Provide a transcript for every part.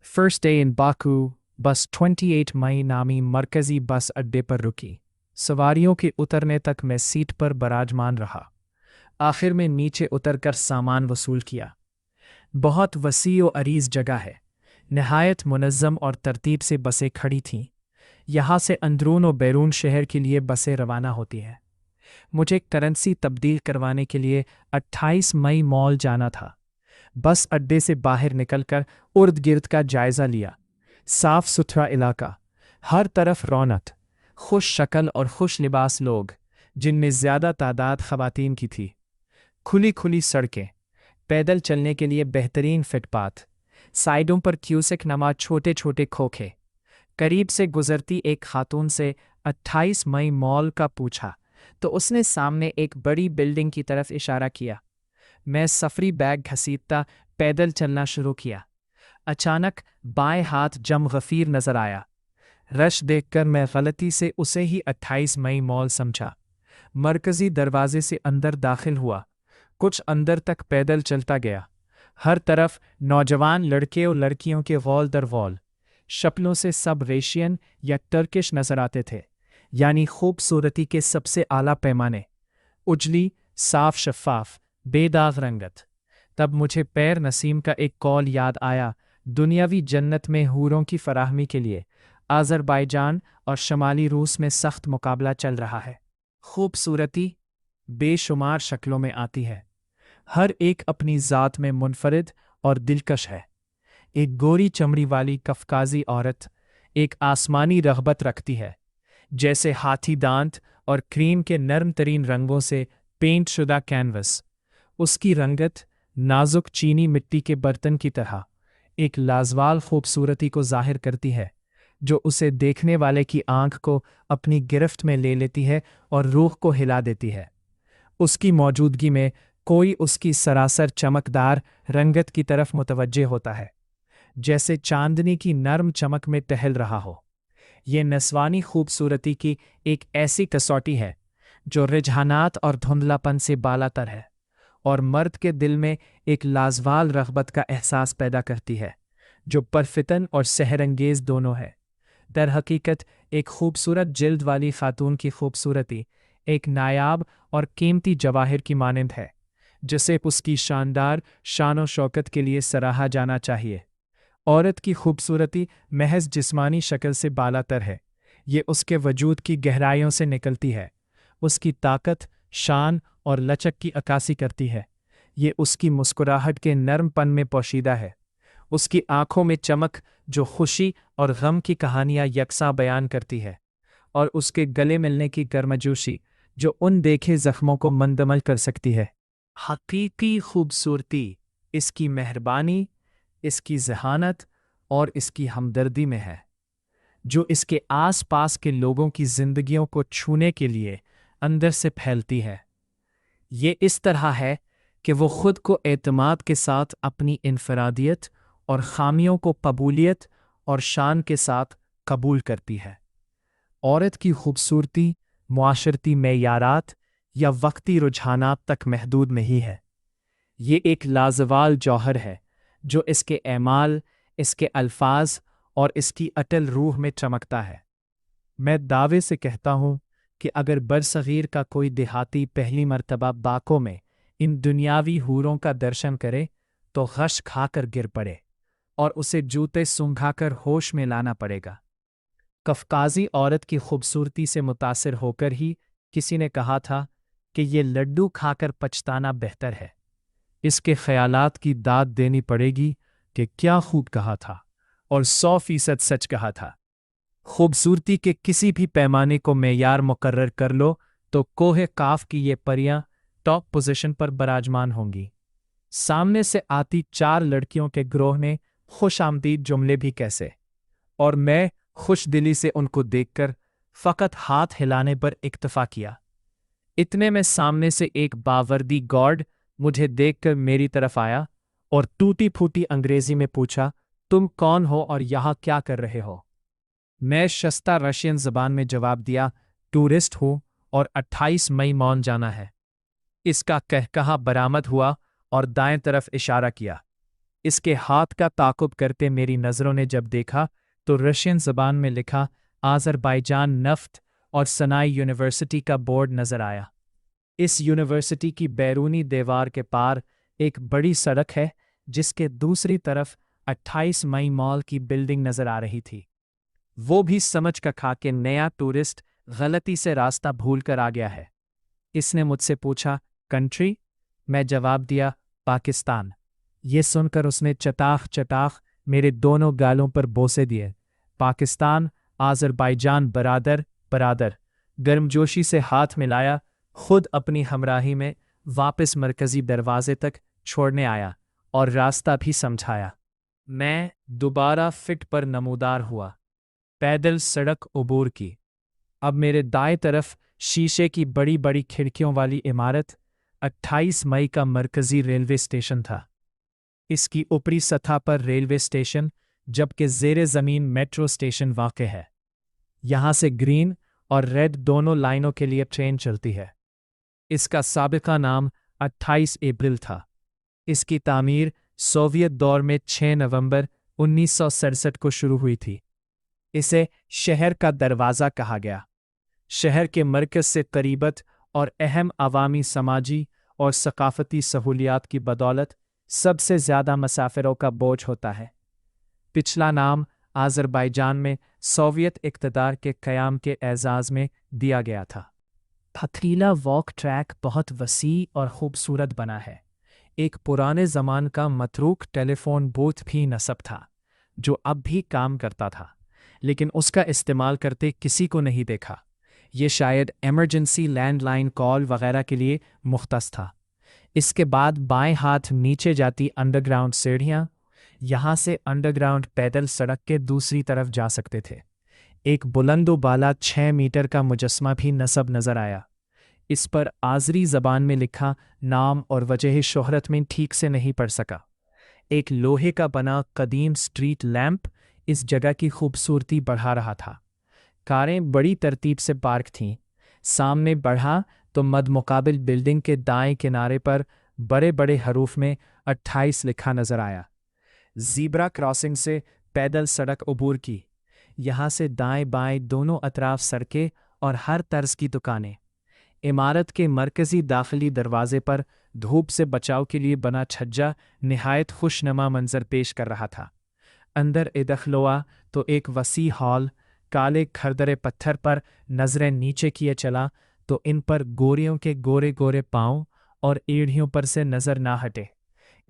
First day in Baku, बस 28 मई नामी मरकज़ी बस अड्डे पर रुकी। सवारियों के उतरने तक मैं सीट पर बराजमान रहा। आखिर में नीचे उतरकर सामान वसूल किया। बहुत वसी व अरीज जगह है। नहायत मुनज़्ज़म और तरतीब से बसें खड़ी थीं। यहाँ से अंदरून व बैरून शहर के लिए बसें रवाना होती हैं। मुझे करेंसी तब्दील करवाने के लिए 28 मई मॉल जाना था। बस अड्डे से बाहर निकलकर उर्द गिर्द का जायज़ा लिया। साफ सुथरा इलाका, हर तरफ रौनक, खुश शक्ल और खुश लिबास लोग, जिनमें ज़्यादा तादाद ख़वातीन की थी। खुली खुली सड़कें, पैदल चलने के लिए बेहतरीन फुटपाथ, साइडों पर क्यूसेक नमा छोटे छोटे खोखे। करीब से गुजरती एक खातून से 28 मई मॉल का पूछा तो उसने सामने एक बड़ी बिल्डिंग की तरफ इशारा किया। मैं सफरी बैग घसीटता पैदल चलना शुरू किया। अचानक बाएं हाथ जम गफीर नजर आया। रश देखकर मैं गलती से उसे ही 28 मई मॉल समझा। मरकजी दरवाजे से अंदर दाखिल हुआ। कुछ अंदर तक पैदल चलता गया। हर तरफ नौजवान लड़के और लड़कियों के गौल दर गौल, शक्लों से सब रेशियन या टर्किश नजर आते थे, यानी खूबसूरती के सबसे आला पैमाने, उजली, साफ शफाफ, बेदाग रंगत। तब मुझे पैर नसीम का एक कौल याद आया। दुनियावी जन्नत में हूरों की फराहमी के लिए आज़रबाईजान और शमाली रूस में सख्त मुकाबला चल रहा है। खूबसूरती बेशुमार शक्लों में आती है, हर एक अपनी ज़ात में मुनफरिद और दिलकश है। एक गोरी चमड़ी वाली कफकाजी औरत एक आसमानी रग़बत रखती है, जैसे हाथी दांत और क्रीम के नरम तरीन रंगों से पेंट शुदा कैनवस। उसकी रंगत नाजुक चीनी मिट्टी के बर्तन की तरह एक लाजवाल खूबसूरती को जाहिर करती है, जो उसे देखने वाले की आंख को अपनी गिरफ्त में ले लेती है और रूह को हिला देती है। उसकी मौजूदगी में कोई उसकी सरासर चमकदार रंगत की तरफ मुतवज्जे होता है, जैसे चांदनी की नर्म चमक में टहल रहा हो। ये नस्वानी खूबसूरती की एक ऐसी कसौटी है जो रुझानात और धुंधलापन से बालातर है और मर्द के दिल में एक लाजवाल रग़बत का एहसास पैदा करती है, जो परफितन और सहरंगेज दोनों है। दर हकीकत एक खूबसूरत जिल्द वाली खातून की खूबसूरती एक नायाब और कीमती जवाहिर की मानंद है, जिसे उसकी शानदार शान और शौकत के लिए सराहा जाना चाहिए। औरत की खूबसूरती महज जिस्मानी शक्ल से बालातर है। ये उसके वजूद की गहराइयों से निकलती है, उसकी ताकत, शान और लचक की अक्कासी करती है। ये उसकी मुस्कुराहट के नरमपन में पोशीदा है, उसकी आंखों में चमक जो खुशी और गम की कहानियां यकसा बयान करती है, और उसके गले मिलने की गर्मजोशी जो उन देखे जख्मों को मंदमल कर सकती है। हकीकी खूबसूरती इसकी मेहरबानी, इसकी ज़हानत और इसकी हमदर्दी में है, जो इसके आस पास के लोगों की जिंदगियों को छूने के लिए अंदर से फैलती है। ये इस तरह है कि वो खुद को एतमाद के साथ अपनी इनफरादियत और खामियों को कबूलियत और शान के साथ कबूल करती है। औरत की खूबसूरती मुआशरती मेयारात या वक्ती रुझानात तक महदूद नहीं है। ये एक लाजवाल जौहर है जो इसके एमाल, इसके अल्फाज और इसकी अटल रूह में चमकता है। मैं दावे से कहता हूँ कि अगर बरसगीर का कोई देहाती पहली मर्तबा बाकों में इन दुनियावी हूरों का दर्शन करे तो गश खाकर गिर पड़े और उसे जूते सूंघाकर होश में लाना पड़ेगा। कफकाजी औरत की खूबसूरती से मुतासिर होकर ही किसी ने कहा था कि ये लड्डू खाकर पछताना बेहतर है। इसके ख्यालात की दाद देनी पड़ेगी कि क्या खूब कहा था और 100% सच कहा था। खूबसूरती के किसी भी पैमाने को मेयार मुकर्रर कर लो तो कोहे काफ की ये परियां टॉप पोजीशन पर बराजमान होंगी। सामने से आती 4 लड़कियों के ग्रोह ने खुश आमदीद जुमले भी कैसे, और मैं खुश दिली से उनको देखकर फ़कत हाथ हिलाने पर इक्तफा किया। इतने में सामने से एक बावर्दी गार्ड मुझे देखकर मेरी तरफ आया और टूटी फूटी अंग्रेजी में पूछा, तुम कौन हो और यहाँ क्या कर रहे हो? मैं शस्ता रशियन ज़बान में जवाब दिया, टूरिस्ट हूँ और 28 मई मॉल जाना है। इसका कहकहा बरामद हुआ और दाएं तरफ इशारा किया। इसके हाथ का ताक़ुब करते मेरी नज़रों ने जब देखा तो रशियन ज़बान में लिखा आज़रबाईजान नफ्त और सनाई यूनिवर्सिटी का बोर्ड नज़र आया। इस यूनिवर्सिटी की बैरूनी दीवार के पार एक बड़ी सड़क है जिसके दूसरी तरफ 28 मई मॉल की बिल्डिंग नज़र आ रही थी। वो भी समझ का खा के नया टूरिस्ट गलती से रास्ता भूल कर आ गया है। इसने मुझसे पूछा कंट्री? मैं जवाब दिया पाकिस्तान। ये सुनकर उसने चटाख चटाख मेरे दोनों गालों पर बोसे दिए। पाकिस्तान, आज़रबाईजान बरादर बरादर। गर्मजोशी से हाथ मिलाया, खुद अपनी हमराही में वापस मरकज़ी दरवाजे तक छोड़ने आया और रास्ता भी समझाया। मैं दोबारा फिट पर नमूदार हुआ, पैदल सड़क उबूर की। अब मेरे दाएं तरफ शीशे की बड़ी बड़ी खिड़कियों वाली इमारत 28 मई का मरकज़ी रेलवे स्टेशन था। इसकी ऊपरी सतह पर रेलवे स्टेशन जबकि ज़ेरे ज़मीन मेट्रो स्टेशन वाक़ है। यहाँ से ग्रीन और रेड दोनों लाइनों के लिए ट्रेन चलती है। इसका साबिका नाम 28 अप्रैल था। इसकी तामीर सोवियत दौर में 6 नवंबर 1967 को शुरू हुई थी। इसे शहर का दरवाज़ा कहा गया। शहर के मरकज़ से करीबत और अहम अवामी समाजी और सकाफ़ती सहूलियात की बदौलत सबसे ज़्यादा मुसाफिरों का बोझ होता है। पिछला नाम आज़रबाईजान में सोवियत इक़्तिदार के क़याम के एज़ाज़ में दिया गया था। पथरीला वॉक ट्रैक बहुत वसी और खूबसूरत बना है। एक पुराने ज़मान का मतरूक टेलीफोन बूथ भी नस्ब था जो अब भी काम करता था, लेकिन उसका इस्तेमाल करते किसी को नहीं देखा। ये शायद एमरजेंसी लैंडलाइन कॉल वगैरह के लिए मुख्तस था। इसके बाद बाएं हाथ नीचे जाती अंडरग्राउंड सीढ़ियाँ, यहाँ से अंडरग्राउंड पैदल सड़क के दूसरी तरफ जा सकते थे। एक बुलंदोबाला 6 मीटर का मुजस्मा भी नस्ब नज़र आया। इस पर आज़री ज़बान में लिखा नाम और वजह शोहरत में ठीक से नहीं पढ़ सका। एक लोहे का बना कदीम स्ट्रीट लैंप इस जगह की खूबसूरती बढ़ा रहा था। कारें बड़ी तरतीब से पार्क थीं। सामने बढ़ा तो मद्मुकाबिल बिल्डिंग के दाएं किनारे पर बड़े बड़े हरूफ में 28 लिखा नज़र आया। ज़ीब्रा क्रॉसिंग से पैदल सड़क उबूर की। यहाँ से दाएं बाएं दोनों अतराफ सड़कें और हर तर्ज की दुकानें। इमारत के मरकज़ी दाखिली दरवाजे पर धूप से बचाव के लिए बना छज्जा निहायत खुशनुमा मंजर पेश कर रहा था। अंदर इदखलोआ तो एक वसी हॉल, काले खरदरे पत्थर पर नजरें नीचे किए चला तो इन पर गोरियों के गोरे गोरे पाँव और एड़ियों पर से नज़र ना हटे।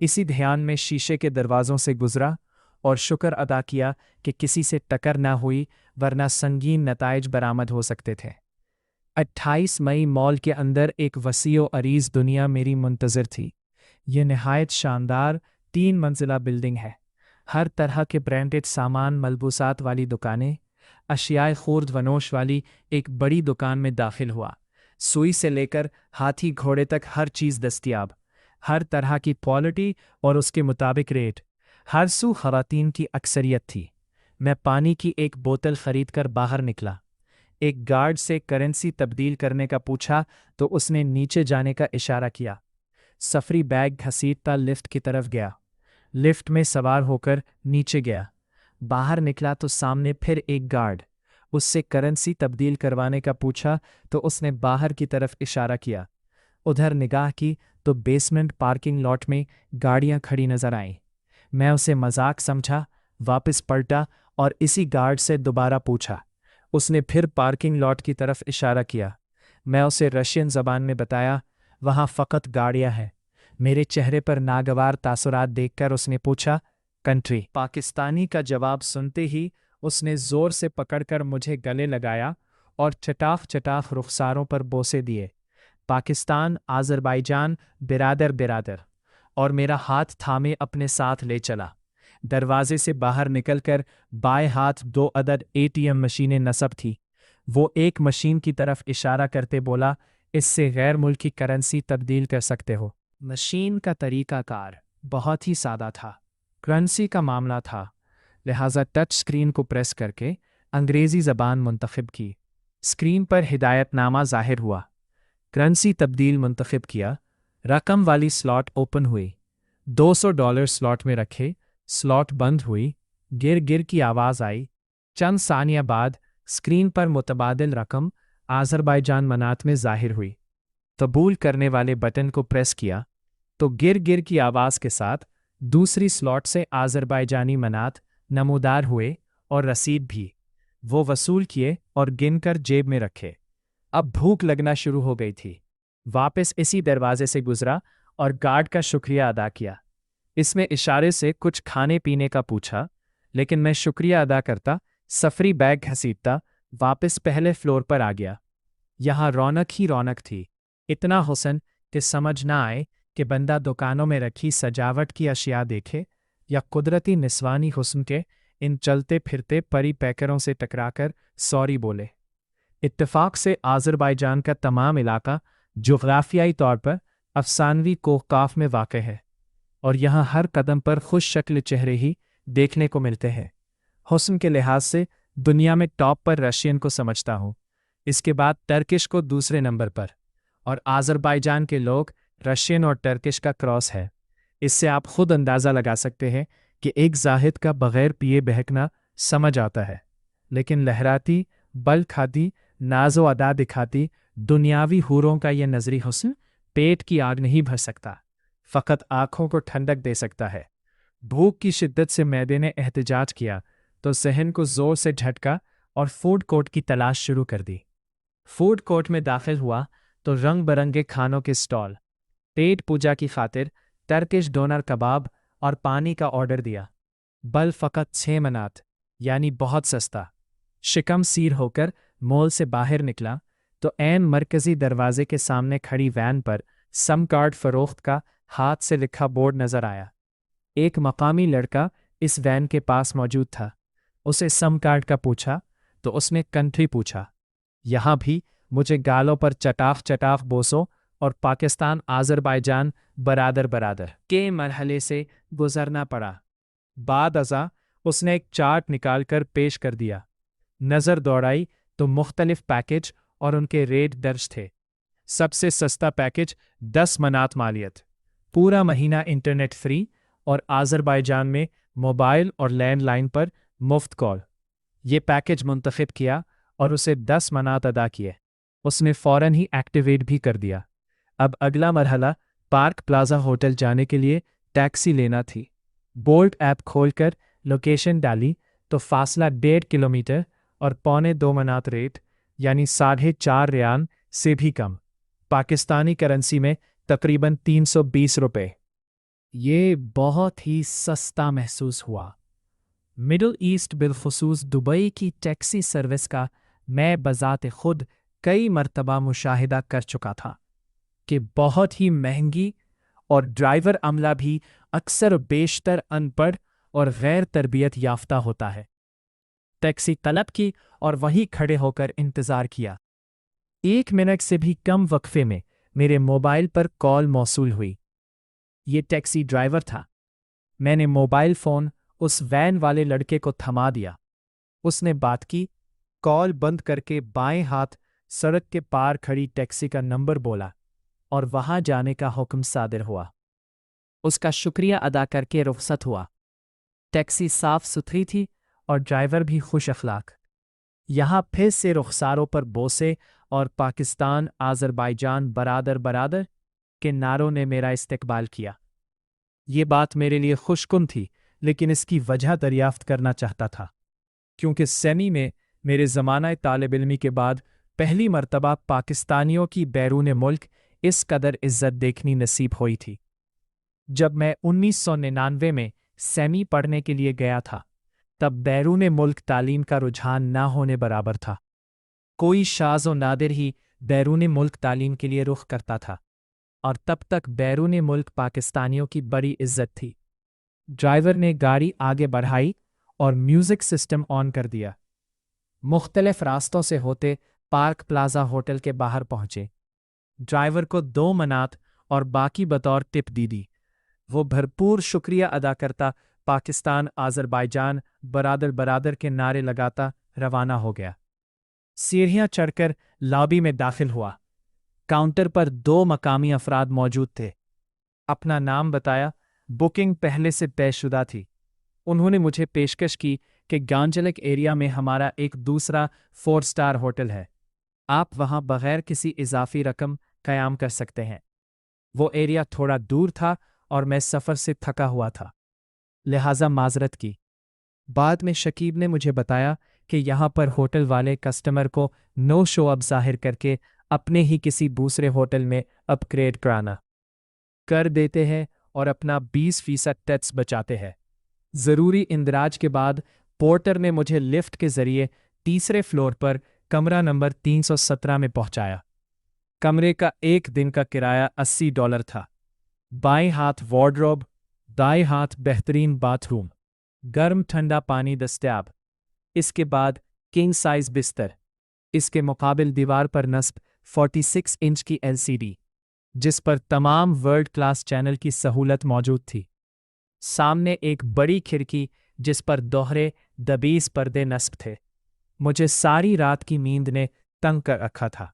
इसी ध्यान में शीशे के दरवाज़ों से गुजरा और शुक्र अदा किया कि किसी से टक्कर ना हुई, वरना संगीन नताइज बरामद हो सकते थे। 28 मई मॉल के अंदर एक वसीओ अरीज दुनिया मेरी मुंतज़िर थी। ये नहायत शानदार 3 मंजिला बिल्डिंग है। हर तरह के ब्रांडेड सामान मलबूसात वाली दुकानें, अशियाए खूर्द वनोश वाली एक बड़ी दुकान में दाखिल हुआ। सुई से लेकर हाथी घोड़े तक हर चीज़ दस्तियाब, हर तरह की क्वालिटी और उसके मुताबिक रेट। हर सू खवातीन की अक्सरियत थी। मैं पानी की एक बोतल खरीद कर बाहर निकला। एक गार्ड से करेंसी तब्दील करने का पूछा तो उसने नीचे जाने का इशारा किया। सफरी बैग घसीटता लिफ्ट की तरफ गया। लिफ्ट में सवार होकर नीचे गया। बाहर निकला तो सामने फिर एक गार्ड। उससे करेंसी तब्दील करवाने का पूछा तो उसने बाहर की तरफ इशारा किया। उधर निगाह की तो बेसमेंट पार्किंग लॉट में गाड़ियां खड़ी नजर आईं। मैं उसे मजाक समझा, वापस पलटा और इसी गार्ड से दोबारा पूछा। उसने फिर पार्किंग लॉट की तरफ इशारा किया। मैं उसे रशियन ज़बान में बताया, वहाँ फ़कत गाड़ियाँ हैं। मेरे चेहरे पर नागवार तासुरात देखकर उसने पूछा, कंट्री? पाकिस्तानी का जवाब सुनते ही उसने ज़ोर से पकड़कर मुझे गले लगाया और चटाख चटाख रुखसारों पर बोसे दिए। पाकिस्तान, आज़रबाईजान बिरादर बिरादर, और मेरा हाथ थामे अपने साथ ले चला। दरवाजे से बाहर निकलकर बाएं हाथ 2 अदद एटीएम मशीनें नस्ब थी। वो एक मशीन की तरफ इशारा करते बोला, इससे गैर मुल्की करेंसी तब्दील कर सकते हो। मशीन का तरीक़ाकार बहुत ही सादा था। करेंसी का मामला था, लिहाजा टच स्क्रीन को प्रेस करके अंग्रेज़ी ज़बान मुंतखब की। स्क्रीन पर हिदायतनामा ज़ाहिर हुआ। करेंसी तब्दील मुंतखब किया। रकम वाली स्लॉट ओपन हुई। $200 स्लॉट में रखे। स्लॉट बंद हुई। गिर गिर की आवाज़ आई। चंद सानिया बाद स्क्रीन पर मुतबादिल रकम आज़रबाईजान मनात में ज़ाहिर हुई। कबूल करने वाले बटन को प्रेस किया तो गिर गिर की आवाज़ के साथ दूसरी स्लॉट से आज़रबाईजानी मनात नमूदार हुए और रसीद भी। वो वसूल किए और गिनकर जेब में रखे। अब भूख लगना शुरू हो गई थी। वापस इसी दरवाजे से गुजरा और गार्ड का शुक्रिया अदा किया। इसमें इशारे से कुछ खाने पीने का पूछा, लेकिन मैं शुक्रिया अदा करता, सफरी बैग घसीटता वापस पहले फ्लोर पर आ गया। यहाँ रौनक ही रौनक थी। इतना हुस्न कि समझ ना आए कि बंदा दुकानों में रखी सजावट की अशिया देखे या कुदरती निस्वानी हुस्न के इन चलते फिरते परी पैकरों से टकराकर सॉरी बोले। इत्तेफाक से आज़रबाईजान का तमाम इलाका जुग़राफ़ियाई तौर पर अफ़सानवी कोहकाफ में वाक़ है और यहाँ हर कदम पर खुश शक्ल चेहरे ही देखने को मिलते हैं। हुस्न के लिहाज से दुनिया में टॉप पर रशियन को समझता हूँ, इसके बाद टर्किश को दूसरे नंबर पर, और आज़रबाईजान के लोग रशियन और टर्किश का क्रॉस है। इससे आप खुद अंदाज़ा लगा सकते हैं कि एक जाहिद का बग़ैर पिए बहकना समझ आता है, लेकिन लहराती, बल खाती, नाज़ो अदा दिखाती दुनियावी हूरों का यह नजरी हुस्न पेट की आग नहीं भर सकता, फ़कत आँखों को ठंडक दे सकता है। भूख की शिद्दत से मैदे ने एहतजाज किया तो सहन को ज़ोर से झटका और फूड कोर्ट की तलाश शुरू कर दी। फूड कोर्ट में दाखिल हुआ तो रंग बरंगे खानों के स्टॉल। पेट पूजा की खातिर टर्किश डोनर कबाब और पानी का ऑर्डर दिया। बल फ़कत 6 मनात, यानी बहुत सस्ता। शिकम सीर होकर मॉल से बाहर निकला तो ऐन मरकज़ी दरवाजे के सामने खड़ी वैन पर सम कार्ड फ़रोख्त का हाथ से लिखा बोर्ड नज़र आया। एक मकामी लड़का इस वैन के पास मौजूद था। उसे सम कार्ड का पूछा तो उसने कंट्री पूछा। यहाँ भी मुझे गालों पर चटाफ चटाफ बोसों और पाकिस्तान आज़रबाईजान बरादर बरादर के मरहले से गुजरना पड़ा। बाद अज़ा उसने एक चार्ट निकालकर पेश कर दिया। नज़र दौड़ाई तो मुख्तलिफ पैकेज और उनके रेट दर्ज थे। सबसे सस्ता पैकेज 10 मनात मालियत, पूरा महीना इंटरनेट फ्री और आज़रबाईजान में मोबाइल और लैंडलाइन पर मुफ्त कॉल। ये पैकेज मुंतखब किया और उसे 10 मनात अदा किए। उसने फ़ौरन ही एक्टिवेट भी कर दिया। अब अगला मरहला पार्क प्लाजा होटल जाने के लिए टैक्सी लेना थी। बोल्ट ऐप खोलकर लोकेशन डाली तो फासला 1.5 किलोमीटर और 1.25 मनात रेट, यानी 4.5 रियाल से भी कम, पाकिस्तानी करेंसी में तकरीबन 320 रुपए। ये बहुत ही सस्ता महसूस हुआ। मिडल ईस्ट बिलखुसूस दुबई की टैक्सी सर्विस का मैं बज़ात खुद कई मरतबा मुशाहिदा कर चुका था कि बहुत ही महंगी और ड्राइवर अमला भी अक्सर बेशतर अनपढ़ और गैर तरबियत याफ्ता होता है। टैक्सी तलब की और वहीं खड़े होकर इंतज़ार किया। 1 मिनट से भी कम वक्फे में मेरे मोबाइल पर कॉल मौसूल हुई। ये टैक्सी ड्राइवर था। मैंने मोबाइल फ़ोन उस वैन वाले लड़के को थमा दिया। उसने बात की, कॉल बंद करके बाएं हाथ सड़क के पार खड़ी टैक्सी का नंबर बोला और वहां जाने का हुक्म सादिर हुआ। उसका शुक्रिया अदा करके रुखसत हुआ। टैक्सी साफ सुथरी थी और ड्राइवर भी खुश अखलाक। यहाँ फिर से रुखसारों पर बोसे और पाकिस्तान आज़रबाईजान बरादर बरादर के नारों ने मेरा इस्तकबाल किया। ये बात मेरे लिए खुशकुन थी, लेकिन इसकी वजह दरियाफ्त करना चाहता था, क्योंकि सेमी में मेरे ज़माना तालिब इल्मी के बाद पहली मर्तबा पाकिस्तानियों की बैरून मुल्क इस कदर इज्जत देखनी नसीब हुई थी। जब मैं 1999 में सेमी पढ़ने के लिए गया था, तब बैरून मुल्क तालीम का रुझान ना होने बराबर था। कोई शाज़ व नादिर ही बैरून मुल्क तालीम के लिए रुख करता था, और तब तक बैरून मुल्क पाकिस्तानियों की बड़ी इज्जत थी। ड्राइवर ने गाड़ी आगे बढ़ाई और म्यूज़िक सिस्टम ऑन कर दिया। मुख्तलिफ रास्तों से होते पार्क प्लाजा होटल के बाहर पहुंचे। ड्राइवर को 2 मनात और बाकी बतौर टिप दी। वो भरपूर शुक्रिया अदा करता पाकिस्तान आज़रबाईजान बरादर बरादर के नारे लगाता रवाना हो गया। सीढ़ियां चढ़कर लॉबी में दाखिल हुआ। काउंटर पर 2 मकामी अफराद मौजूद थे। अपना नाम बताया, बुकिंग पहले से तयशुदा थी। उन्होंने मुझे पेशकश की कि गांजलक एरिया में हमारा एक दूसरा 4 स्टार होटल है, आप वहां बगैर किसी इजाफी रकम क़याम कर सकते हैं। वो एरिया थोड़ा दूर था और मैं सफ़र से थका हुआ था, लिहाजा माजरत की। बाद में शकीब ने मुझे बताया कि यहाँ पर होटल वाले कस्टमर को नो शो अप जाहिर करके अपने ही किसी दूसरे होटल में अपग्रेड कराना कर देते हैं और अपना 20% टैक्स बचाते हैं। ज़रूरी इंदराज के बाद पोर्टर ने मुझे लिफ्ट के ज़रिए तीसरे फ्लोर पर कमरा नंबर 317 में पहुंचाया। कमरे का एक दिन का किराया $80 था। बाएं हाथ वार्डरोब, दाएं हाथ बेहतरीन बाथरूम, गर्म ठंडा पानी दस्तयाब। इसके बाद किंग साइज बिस्तर, इसके मुकाबिल दीवार पर नस्ब 46 इंच की LCD, जिस पर तमाम वर्ल्ड क्लास चैनल की सहूलत मौजूद थी। सामने एक बड़ी खिड़की जिस पर दोहरे दबीस पर्दे नस्ब थे। मुझे सारी रात की नींद ने तंग कर रखा था।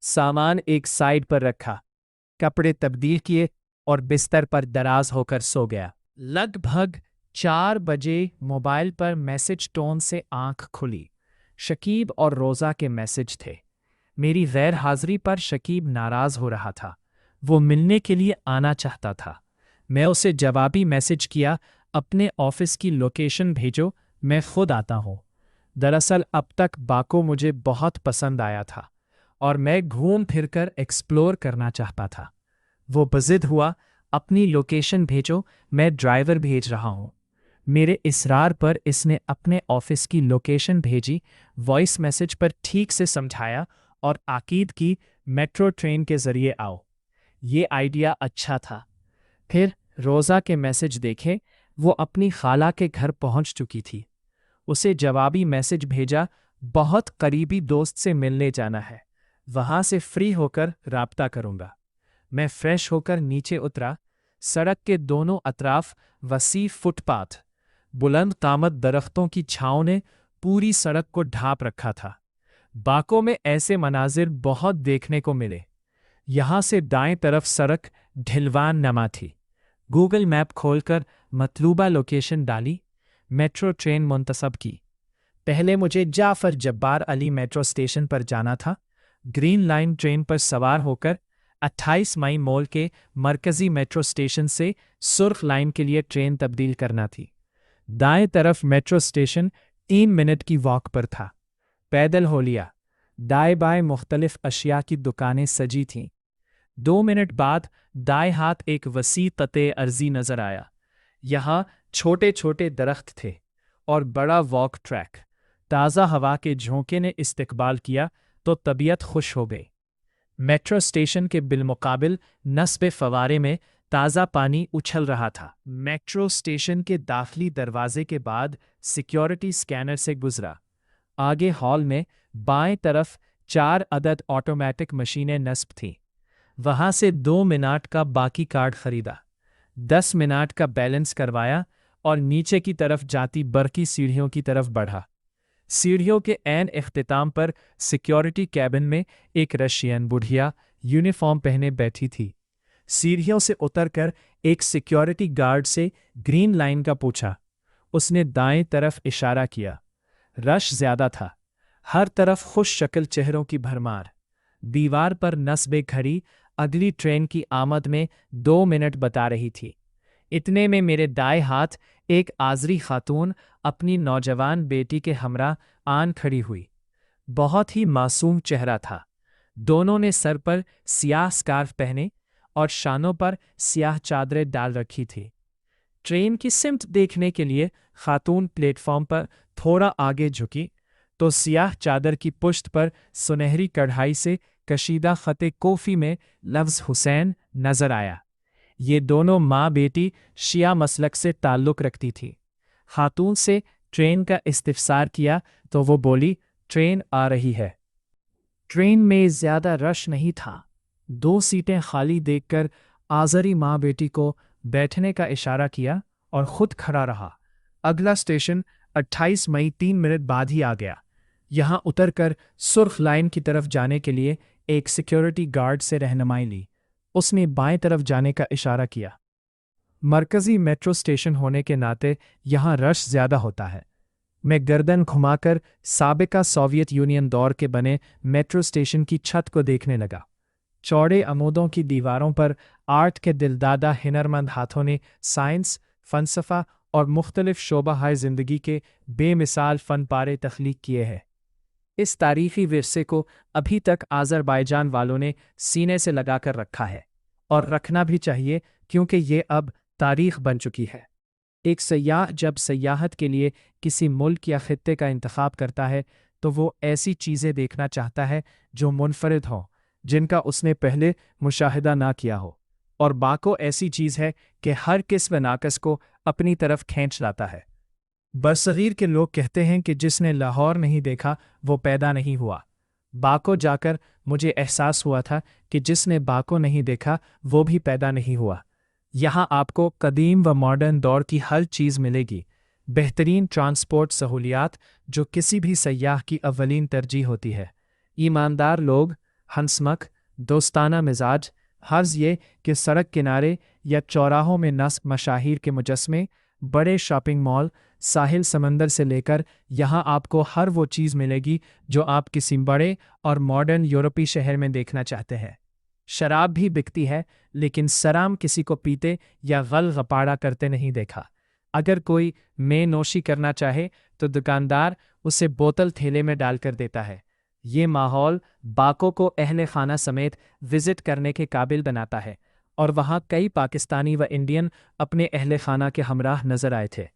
सामान एक साइड पर रखा, कपड़े तब्दील किए और बिस्तर पर दराज होकर सो गया। लगभग 4 बजे मोबाइल पर मैसेज टोन से आंख खुली। शकीब और रोज़ा के मैसेज थे। मेरी गैर हाजिरी पर शकीब नाराज़ हो रहा था। वो मिलने के लिए आना चाहता था। मैं उसे जवाबी मैसेज किया, अपने ऑफिस की लोकेशन भेजो, मैं खुद आता हूँ। दरअसल अब तक बाको मुझे बहुत पसंद आया था और मैं घूम फिरकर एक्सप्लोर करना चाहता था। वो बज़िद हुआ, अपनी लोकेशन भेजो, मैं ड्राइवर भेज रहा हूँ। मेरे इसरार पर इसने अपने ऑफिस की लोकेशन भेजी, वॉइस मैसेज पर ठीक से समझाया और आकीद की मेट्रो ट्रेन के ज़रिए आओ। ये आइडिया अच्छा था। फिर रोज़ा के मैसेज देखे, वो अपनी खाला के घर पहुंच चुकी थी। उसे जवाबी मैसेज भेजा, बहुत करीबी दोस्त से मिलने जाना है, वहां से फ्री होकर राब्ता करूंगा। मैं फ्रेश होकर नीचे उतरा। सड़क के दोनों अतराफ वसी फुटपाथ, बुलंद कामत दरख्तों की छाँव ने पूरी सड़क को ढांप रखा था। बाको में ऐसे मनाजिर बहुत देखने को मिले। यहाँ से दाएं तरफ सड़क ढिलवान नमा थी। गूगल मैप खोलकर मतलूबा लोकेशन डाली, मेट्रो ट्रेन मुंतसब की। पहले मुझे जाफर जब्बार अली मेट्रो स्टेशन पर जाना था। ग्रीन लाइन ट्रेन पर सवार होकर 28 मई मॉल के मरकजी मेट्रो स्टेशन से सुर्ख लाइन के लिए ट्रेन तब्दील करना थी। दाएं तरफ मेट्रो स्टेशन 3 मिनट की वॉक पर था। पैदल हो लिया। दाएं बाएं मुख्तलिफ अशिया की दुकानें सजी थीं। 2 मिनट बाद दाएं हाथ एक वसी तते अर्जी नजर आया। यहाँ छोटे छोटे दरख्त थे और बड़ा वॉक ट्रैक। ताज़ा हवा के झोंके ने इस्तकबाल किया तो तबीयत खुश हो गई। मेट्रो स्टेशन के बिलमुकाबिल नस्ब फवारे में ताज़ा पानी उछल रहा था। मेट्रो स्टेशन के दाखिली दरवाजे के बाद सिक्योरिटी स्कैनर से गुजरा। आगे हॉल में बाएं तरफ 4 अदद ऑटोमेटिक मशीनें नस्ब थीं। वहां से 2 मिनट का बाकी कार्ड खरीदा, 10 मिनट का बैलेंस करवाया और नीचे की तरफ जाती बरकी सीढ़ियों की तरफ बढ़ा। सीढ़ियों के ऐन इख्तिताम पर सिक्योरिटी कैबिन में एक रशियन बुढ़िया यूनिफॉर्म पहने बैठी थी। सीढ़ियों से उतरकर एक सिक्योरिटी गार्ड से ग्रीन लाइन का पूछा। उसने दाएं तरफ इशारा किया। रश ज्यादा था, हर तरफ खुश शक्ल चेहरों की भरमार। दीवार पर नस्बे घड़ी अगली ट्रेन की आमद में 2 मिनट बता रही थी। इतने में मेरे दाएं हाथ एक आजरी खातून अपनी नौजवान बेटी के हमरा आन खड़ी हुई। बहुत ही मासूम चेहरा था। दोनों ने सर पर सियाह स्कार्फ पहने और शानों पर सियाह चादरें डाल रखी थी। ट्रेन की सिमत देखने के लिए खातून प्लेटफॉर्म पर थोड़ा आगे झुकी तो सियाह चादर की पुश्त पर सुनहरी कढ़ाई से कशीदा खते कोफी में लफ्ज़ हुसैन नजर आया। ये दोनों माँ बेटी शिया मसलक से ताल्लुक़ रखती थी। खातून से ट्रेन का इस्तिफसार किया तो वो बोली, ट्रेन आ रही है। ट्रेन में ज़्यादा रश नहीं था। 2 सीटें खाली देखकर आज़री माँ बेटी को बैठने का इशारा किया और खुद खड़ा रहा। अगला स्टेशन 28 मई 3 मिनट बाद ही आ गया। यहाँ उतरकर सुर्ख लाइन की तरफ जाने के लिए एक सिक्योरिटी गार्ड से रहनुमाई ली। उसने बाएं तरफ जाने का इशारा किया। मरकज़ी मेट्रो स्टेशन होने के नाते यहाँ रश ज़्यादा होता है। मैं गर्दन घुमाकर साबिका सोवियत यूनियन दौर के बने मेट्रो स्टेशन की छत को देखने लगा। चौड़े अमूदों की दीवारों पर आर्ट के दिलदादा हिनरमंद हाथों ने साइंस, फ़लसफ़ा और मुख्तलिफ शोबा ज़िंदगी के बेमिसाल फ़न पारे तख्लीक किए हैं। इस तारीख़ी विरसे को अभी तक आज़रबाईजान वालों ने सीने से लगा कर रखा है, और रखना भी चाहिए, क्योंकि ये अब तारीख़ बन चुकी है। एक सयाह जब सयाहत के लिए किसी मुल्क या खित्ते का इंतखाब करता है तो वो ऐसी चीज़ें देखना चाहता है जो मुनफरिद हों, जिनका उसने पहले मुशाहिदा ना किया हो। और बाको ऐसी चीज़ है कि हर किस्म नाकस को अपनी तरफ खींच लाता है। बरसगीर के लोग कहते हैं कि जिसने लाहौर नहीं देखा वो पैदा नहीं हुआ। बाको जाकर मुझे एहसास हुआ था कि जिसने बाको नहीं देखा वो भी पैदा नहीं हुआ। यहाँ आपको कदीम व मॉडर्न दौर की हर चीज़ मिलेगी, बेहतरीन ट्रांसपोर्ट सहूलियात जो किसी भी सयाह की अव्वलीन तरजीह होती है, ईमानदार लोग, हंसमख, दोस्ताना मिजाज, हर्ज ये कि सड़क किनारे या चौराहों में नस्ब मशाहिर के मुजस्मे, बड़े शॉपिंग मॉल, साहिल समंदर से लेकर यहाँ आपको हर वो चीज़ मिलेगी जो आप किसी बड़े और मॉडर्न यूरोपीय शहर में देखना चाहते हैं। शराब भी बिकती है, लेकिन सराम किसी को पीते या गल गपाड़ा करते नहीं देखा। अगर कोई में नोशी करना चाहे तो दुकानदार उसे बोतल थैले में डालकर देता है। ये माहौल बाको को अहले खाना समेत विजिट करने के काबिल बनाता है, और वहाँ कई पाकिस्तानी व इंडियन अपने अहले खाना के हमराह नजर आए थे।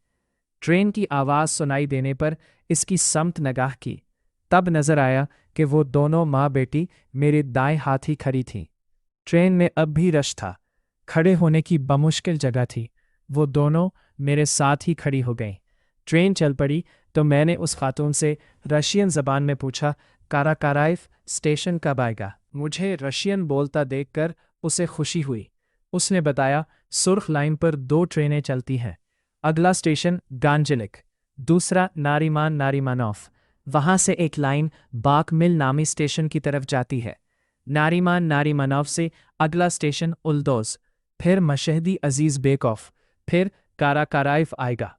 ट्रेन की आवाज़ सुनाई देने पर इसकी समत नगाह की, तब नजर आया कि वो दोनों माँ बेटी मेरे दाएं हाथ ही खड़ी थीं। ट्रेन में अब भी रश था, खड़े होने की बमुश्किल जगह थी। वो दोनों मेरे साथ ही खड़ी हो गईं। ट्रेन चल पड़ी तो मैंने उस खातून से रशियन ज़बान में पूछा, काराकाराइफ स्टेशन कब आएगा? मुझे रशियन बोलता देखकर उसे खुशी हुई। उसने बताया, सुर्ख लाइन पर 2 ट्रेनें चलती हैं। अगला स्टेशन गांजिलिक, दूसरा नारीमान नारीमानोफ। वहाँ से एक लाइन बाक मिल नामी स्टेशन की तरफ जाती है। नारीमान नारीमानोफ से अगला स्टेशन उल्दोज, फिर मशहदी अजीज़ बेकॉफ, फिर काराकाराइफ आएगा।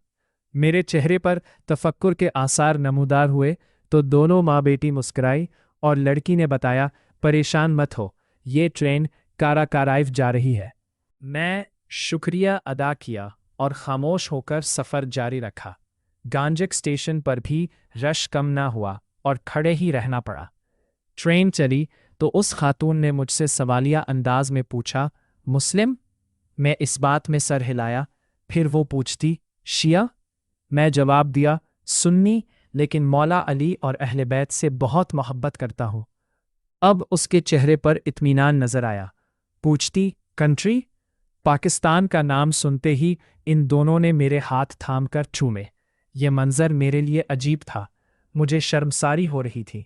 मेरे चेहरे पर तफक्कुर के आसार नमूदार हुए तो दोनों माँ बेटी मुस्कुराई, और लड़की ने बताया, परेशान मत हो, ये ट्रेन काराकाराइफ जा रही है। मैं शुक्रिया अदा किया और खामोश होकर सफ़र जारी रखा। गांजिक स्टेशन पर भी रश कम ना हुआ और खड़े ही रहना पड़ा। ट्रेन चली तो उस खातून ने मुझसे सवालिया अंदाज में पूछा, मुस्लिम? मैं इस बात में सर हिलाया। फिर वो पूछती, शिया? मैं जवाब दिया, सुन्नी, लेकिन मौला अली और अहले बैत से बहुत मोहब्बत करता हूँ। अब उसके चेहरे पर इत्मीनान नजर आया। पूछती, कंट्री? पाकिस्तान का नाम सुनते ही इन दोनों ने मेरे हाथ थाम कर चूमे। ये मंजर मेरे लिए अजीब था। मुझे शर्मसारी हो रही थी।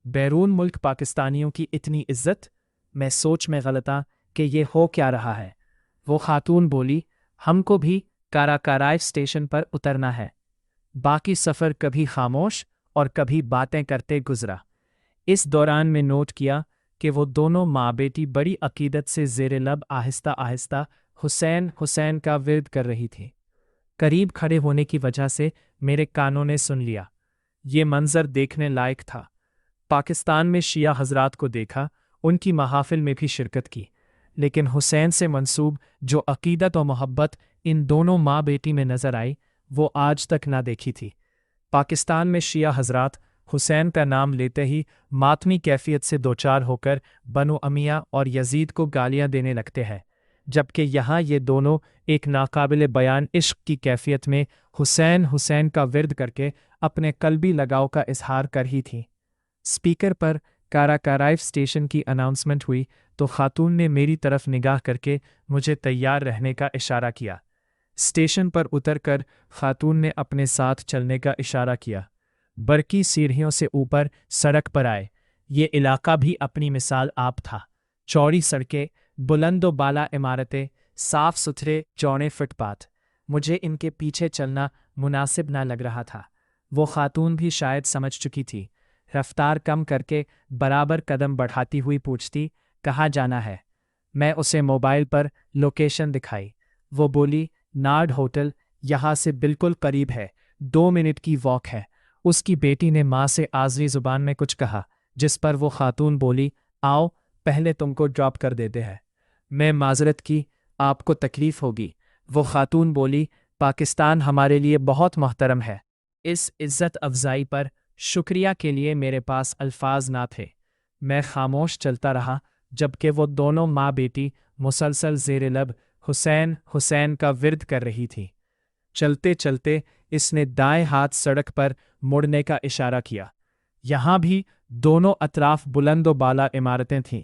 बैरून मुल्क पाकिस्तानियों की इतनी इज्जत? मैं सोच में गलता कि ये हो क्या रहा है। वो खातून बोली, हमको भी काराकाराइफ स्टेशन पर उतरना है। बाकी सफ़र कभी खामोश और कभी बातें करते गुजरा। इस दौरान में नोट किया कि वो दोनों माँ बेटी बड़ी अकीदत से ज़ेरे लब आहिस्ता आहिस्ता हुसैन हुसैन का विर्द कर रही थी। करीब खड़े होने की वजह से मेरे कानों ने सुन लिया। ये मंजर देखने लायक था। पाकिस्तान में शिया हजरात को देखा, उनकी महाफिल में भी शिरकत की, लेकिन हुसैन से मंसूब जो अकीदत और मोहब्बत इन दोनों माँ बेटी में नजर आई, वो आज तक ना देखी थी। पाकिस्तान में शिया हजरात हुसैन का नाम लेते ही मातमी कैफियत से दोचार होकर बनु अमिया और यजीद को गालियां देने लगते हैं, जबकि यहाँ ये दोनों एक नाकाबिले बयान इश्क की कैफियत में हुसैन हुसैन का विर्द करके अपने कल्बी लगाव का इजहार कर ही थीं। स्पीकर पर काराकाराइफ स्टेशन की अनाउंसमेंट हुई तो खातून ने मेरी तरफ निगाह करके मुझे तैयार रहने का इशारा किया। स्टेशन पर उतरकर खातून ने अपने साथ चलने का इशारा किया। बरकी सीढ़ियों से ऊपर सड़क पर आए। ये इलाका भी अपनी मिसाल आप था। चौड़ी सड़कें, बुलंदो बाला इमारतें, साफ सुथरे चौड़े फुटपाथ। मुझे इनके पीछे चलना मुनासिब ना लग रहा था। वो खातून भी शायद समझ चुकी थी। रफ्तार कम करके बराबर कदम बढ़ाती हुई पूछती, कहाँ जाना है? मैं उसे मोबाइल पर लोकेशन दिखाई। वो बोली, नार्ड होटल यहाँ से बिल्कुल करीब है, 2 मिनट की वॉक है। उसकी बेटी ने माँ से आज़री ज़ुबान में कुछ कहा, जिस पर वो खातून बोली, आओ पहले तुमको ड्रॉप कर देते हैं। मैं माजरत की, आपको तकलीफ़ होगी। वो खातून बोली, पाकिस्तान हमारे लिए बहुत मोहतरम है। इस इज़्ज़त अफ़ज़ाई पर शुक्रिया के लिए मेरे पास अल्फाज ना थे। मैं खामोश चलता रहा जबकि वो दोनों माँ बेटी मुसलसल ज़ेर लब हुसैन हुसैन का विर्द कर रही थी। चलते चलते इसने दाएं हाथ सड़क पर मुड़ने का इशारा किया। यहाँ भी दोनों अतराफ बुलंद व बाला इमारतें थीं।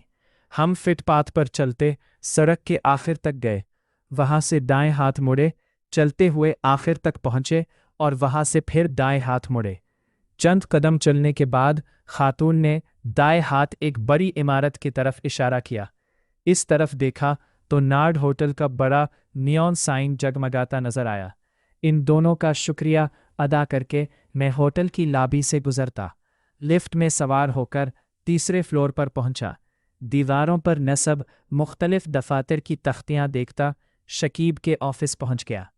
हम फुटपाथ पर चलते सड़क के आखिर तक गए, वहाँ से दाएं हाथ मुड़े, चलते हुए आखिर तक पहुँचे और वहाँ से फिर दाएं हाथ मुड़े। चंद कदम चलने के बाद खातून ने दाएं हाथ एक बड़ी इमारत की तरफ इशारा किया। इस तरफ देखा तो नार्ड होटल का बड़ा नियॉन साइन जगमगाता नजर आया। इन दोनों का शुक्रिया अदा करके मैं होटल की लॉबी से गुजरता, लिफ्ट में सवार होकर तीसरे फ्लोर पर पहुंचा। दीवारों पर नस्ब मुख्तलिफ दफातर की तख्तियां देखता शकीब के ऑफिस पहुंच गया।